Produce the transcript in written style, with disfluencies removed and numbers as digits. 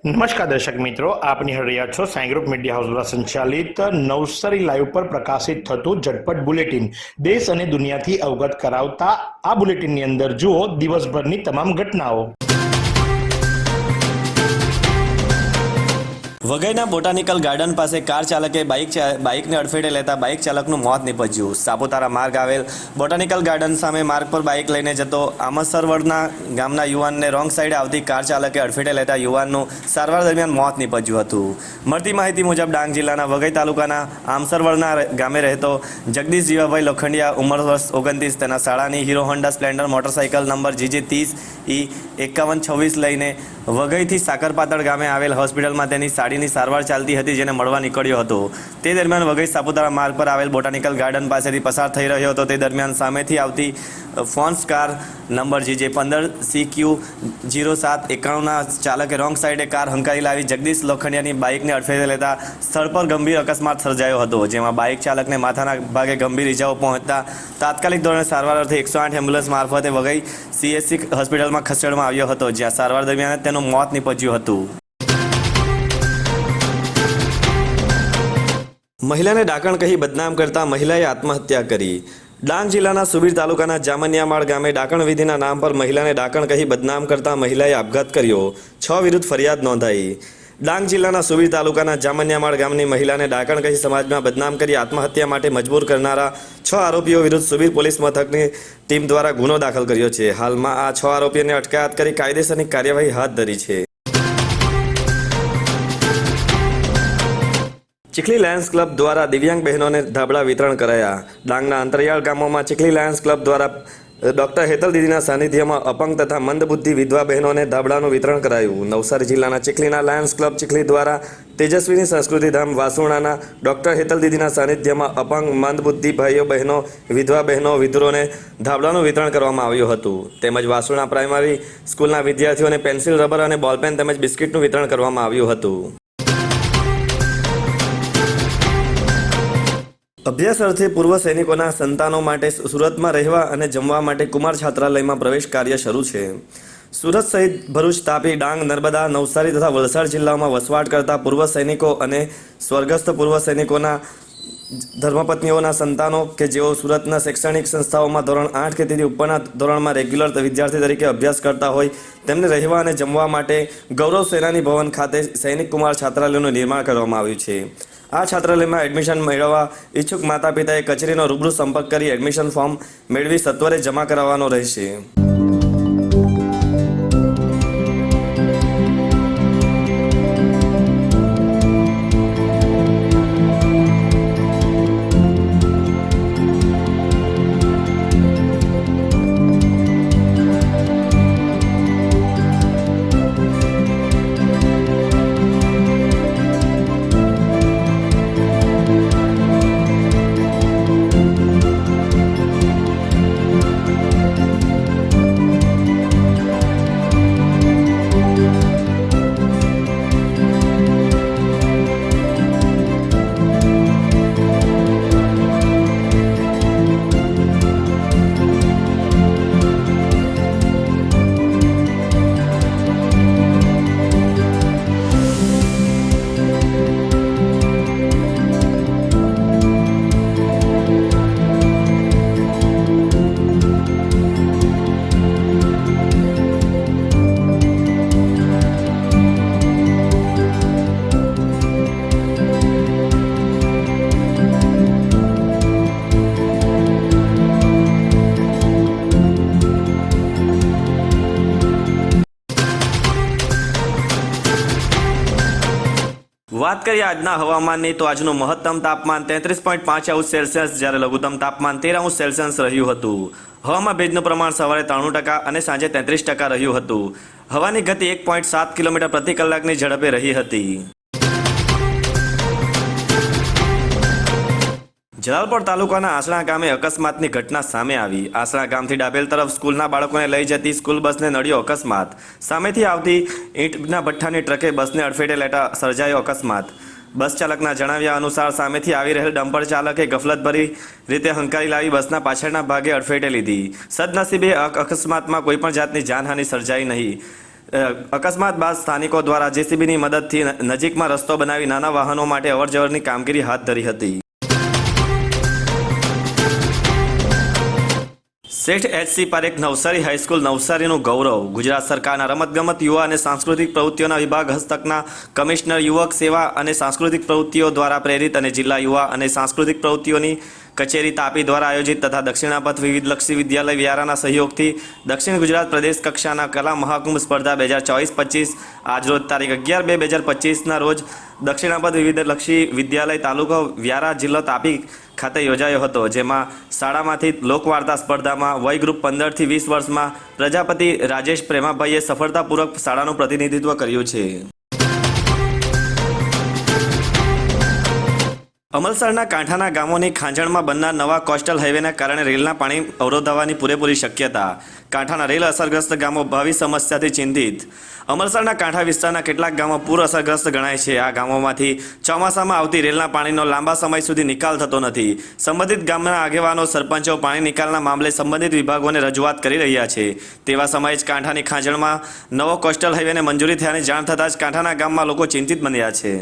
નમસ્કાર દર્શક મિત્રો, આપ નિહાળી રહ્યા છો સાઈ ગ્રુપ મીડિયા હાઉસ દ્વારા સંચાલિત નવસારી લાઈવ પર પ્રકાશિત થતું ઝટપટ બુલેટિન દેશ અને દુનિયાથી અવગત કરાવતા આ બુલેટિનની અંદર જુઓ દિવસભરની તમામ ઘટનાઓ। વઘઈના બોટાનિકલ ગાર્ડન પાસે કાર ચાલકે બાઇકને અડફેટે લેતા બાઇક ચાલકનું મોત નીપજ્યું। સાપુતારા માર્ગ આવેલ બોટાનિકલ ગાર્ડન સામે માર્ગ પર બાઇક લઈને જતો આમસરવડના ગામના યુવાનને રોંગ સાઈડે આવતી કાર ચાલકે અડફેટે લેતા યુવાનનું સારવાર દરમિયાન મોત નીપજ્યું હતું। મળતી માહિતી મુજબ ડાંગ જિલ્લાના વઘઈ તાલુકાના આમસરવડના ગામે રહેતો જગદીશ જીવાભાઈ લોખંડિયા ઉંમર વર્ષ 29 તેના શાળાની hero Honda Splendor motorcycle number GG30E5126 લઈને વઘઈથી સાકરપાતળ ગામે આવેલ હોસ્પિટલમાં તેની સાડીની સારવાર ચાલતી હતી, જેને મળવા નીકળ્યો હતો। તે દરમિયાન વઘઈ સાપુતારા માર્ગ પર આવેલ બોટાનિકલ ગાર્ડન પાસેથી પસાર થઈ રહ્યો હતો। તે દરમિયાન સામેથી આવતી ફોન્સ કાર નંબર GJ15CQ0791ના ચાલકે રોંગ સાઈડે કાર હંકારી લાવી જગદીશ લોખંડિયાની બાઇકને અડફેટે લેતા સ્થળ પર ગંભીર અકસ્માત સર્જાયો હતો, જેમાં બાઇક ચાલકને માથાના ભાગે ગંભીર ઇજાઓ પહોંચતા તાત્કાલિક ધોરણે સારવાર અર્થે 108 એમ્બ્યુલન્સ મારફતે વઘઈ CHC હોસ્પિટલમાં ખસેડવામાં આવ્યો હતો, જ્યાં સારવાર દરમિયાન તેનું મોત નીપજ્યું હતું। મહિલાને ડાકણ કહી બદનામ કરતા મહિલાએ આત્મહત્યા કરી। ડાંગ જિલ્લાના સુબીર તાલુકાના જામનિયામાળ ગામે ડાકણ વિધિના નામ પર મહિલાને ડાકણ કહી બદનામ કરતા મહિલાએ આપઘાત કર્યો। 6 વિરુદ્ધ ફરિયાદ નોંધાઈ। ડાંગ જિલ્લાના સુબીર તાલુકાના જામનિયામાળ ગામની મહિલાને ડાકણ કહી સમાજમાં બદનામ કરી આત્મહત્યા માટે મજબૂર કરનારા 6 આરોપીઓ વિરુદ્ધ સુબીર પોલીસ મથકની ટીમ દ્વારા ગુનો દાખલ કર્યો છે। હાલમાં આ 6 આરોપીઓને અટકાયત કરી કાયદેસરની કાર્યવાહી હાથ ધરી છે। ચીખલી લાયન્સ ક્લબ દ્વારા દિવ્યાંગ બહેનોને ધાબળા વિતરણ કરાયા। ડાંગના અંતરિયાળ ગામોમાં ચીખલી લાયન્સ ક્લબ દ્વારા ડોક્ટર હેતલ દીદીના સાનિધ્યમાં અપંગ તથા મંદબુદ્ધિ વિધવા બહેનોને ધાબળાનું વિતરણ કરાયું। નવસારી જિલ્લાના ચીખલીના લાયન્સ ક્લબ ચીખલી દ્વારા તેજસ્વીની સંસ્કૃતિધામ વાસુણાના ડોક્ટર હેતલ દીદીના સાનિધ્યમાં અપંગ મંદબુદ્ધિ ભાઈઓ બહેનો વિધવા બહેનો વિધુરોને ધાબળાનું વિતરણ કરવામાં આવ્યું હતું। તેમજ વાસુણા પ્રાઇમરી સ્કૂલના વિદ્યાર્થીઓને પેન્સિલ, રબર અને બોલપેન તેમજ બિસ્કિટનું વિતરણ કરવામાં આવ્યું હતું। અભ્યાસ અર્થે પૂર્વ સૈનિકોના સંતાનો માટે સુરતમાં રહેવા અને જમવા માટે કુમાર છાત્રાલયમાં પ્રવેશ કાર્ય શરૂ છે। સુરત સહિત ભરૂચ, તાપી, ડાંગ, નર્મદા, નવસારી તથા વલસાડ જિલ્લાઓમાં વસવાટ કરતા પૂર્વ સૈનિકો અને સ્વર્ગસ્થ પૂર્વ સૈનિકોના ધર્મપત્નીઓના સંતાનો કે જેઓ સુરતના શૈક્ષણિક સંસ્થાઓમાં ધોરણ 8 કે તેથી ઉપરના ધોરણમાં રેગ્યુલર વિદ્યાર્થી તરીકે અભ્યાસ કરતા હોય તેમને રહેવા અને જમવા માટે ગૌરવ સેનાની ભવન ખાતે સૈનિક કુમાર છાત્રાલયનું નિર્માણ કરવામાં આવ્યું છે। આ છાત્રાલયમાં એડમિશન મેળવવા ઈચ્છુક માતા પિતાએ કચેરીનો રૂબરૂ સંપર્ક કરી એડમિશન ફોર્મ મેળવી સત્વરે જમા કરાવવાનો રહેશે। વાત કરીએ આજના હવામાનની તો આજનું મહત્તમ તાપમાન 33.5 સેલ્સિયસ જ્યારે લઘુત્તમ તાપમાન 13 સેલ્સિયસ રહ્યું હતું। હવામાં ભેજનું પ્રમાણ સવારે 93% અને સાંજે 33% રહ્યું હતું। હવાની ગતિ 1.7 કિલોમીટર પ્રતિ કલાકની ઝડપે રહી હતી। જલાલપોર તાલુકાના આસણા ગામે અકસ્માતની ઘટના સામે આવી। આસણા ગામથી ડાબેલ તરફ સ્કૂલના બાળકોને લઈ જતી સ્કૂલ બસને નડ્યો અકસ્માત। સામેથી આવતી ઈંટના ભઠ્ઠાની ટ્રકે બસને અડફેટે લેતા સર્જાયો અકસ્માત। બસ ચાલકના જણાવ્યા અનુસાર સામેથી આવી રહેલ ડમ્પર ચાલકે ગફલતભરી રીતે હંકારી લાવી બસના પાછળના ભાગે અડફેટે લીધી। સદનસીબે અકસ્માતમાં કોઈપણ જાતની જાનહાનિ સર્જાઈ નહીં। અકસ્માત બાદ સ્થાનિકો દ્વારા જેસીબીની મદદથી નજીકમાં રસ્તો બનાવી નાના વાહનો માટે અવરજવરની કામગીરી હાથ ધરી હતી. શેઠ એચ.સી. પારેખ નવસારી હાઈસ્કૂલ નવસારીનું ગૌરવ. ગુજરાત સરકારના રમતગમત, યુવા અને સાંસ્કૃતિક પ્રવૃત્તિઓના વિભાગ હસ્તકના કમિશનર યુવક સેવા અને સાંસ્કૃતિક પ્રવૃત્તિઓ દ્વારા પ્રેરિત અને જિલ્લા યુવા અને સાંસ્કૃતિક પ્રવૃત્તિઓની કચેરી તાપી દ્વારા આયોજિત તથા દક્ષિણાપથ વિવિધલક્ષી વિદ્યાલય વ્યારાના સહયોગથી દક્ષિણ ગુજરાત પ્રદેશ કક્ષાના કલા મહાકુંભ સ્પર્ધા 2024-25 આજરોજ તારીખ 11/2/2025ના રોજ દક્ષિણાપથ વિવિધલક્ષી વિદ્યાલય તાલુકો વ્યારા જિલ્લો તાપી ખાતે યોજાયો હતો, જેમાં શાળામાંથી લોકવાર્તા સ્પર્ધામાં વય ગ્રુપ 15 થી 20 વર્ષમાં પ્રજાપતિ રાજેશ પ્રેમાભાઈએ સફળતાપૂર્વક શાળાનું પ્રતિનિધિત્વ કર્યું છે. અમલસાડના કાંઠાના ગામોની ખાંજણમાં બનનાર નવા કોસ્ટલ હાઈવેના કારણે રેલના પાણી અવરોધાવાની પૂરેપૂરી શક્યતા. કાંઠાના રેલ અસરગ્રસ્ત ગામો ભાવિ સમસ્યાથી ચિંતિત. અમલસાડના કાંઠા વિસ્તારના કેટલાક ગામો પૂર અસરગ્રસ્ત ગણાય છે. આ ગામોમાંથી ચોમાસામાં આવતી રેલના પાણીનો લાંબા સમય સુધી નિકાલ થતો નથી. સંબંધિત ગામના આગેવાનો, સરપંચો પાણી નિકાલના મામલે સંબંધિત વિભાગોને રજૂઆત કરી રહ્યા છે. તેવા સમયે જ કાંઠાની ખાંજણમાં નવો કોસ્ટલ હાઈવેને મંજૂરી થયાની જાણ થતાં જ કાંઠાના ગામમાં લોકો ચિંતિત બન્યા છે.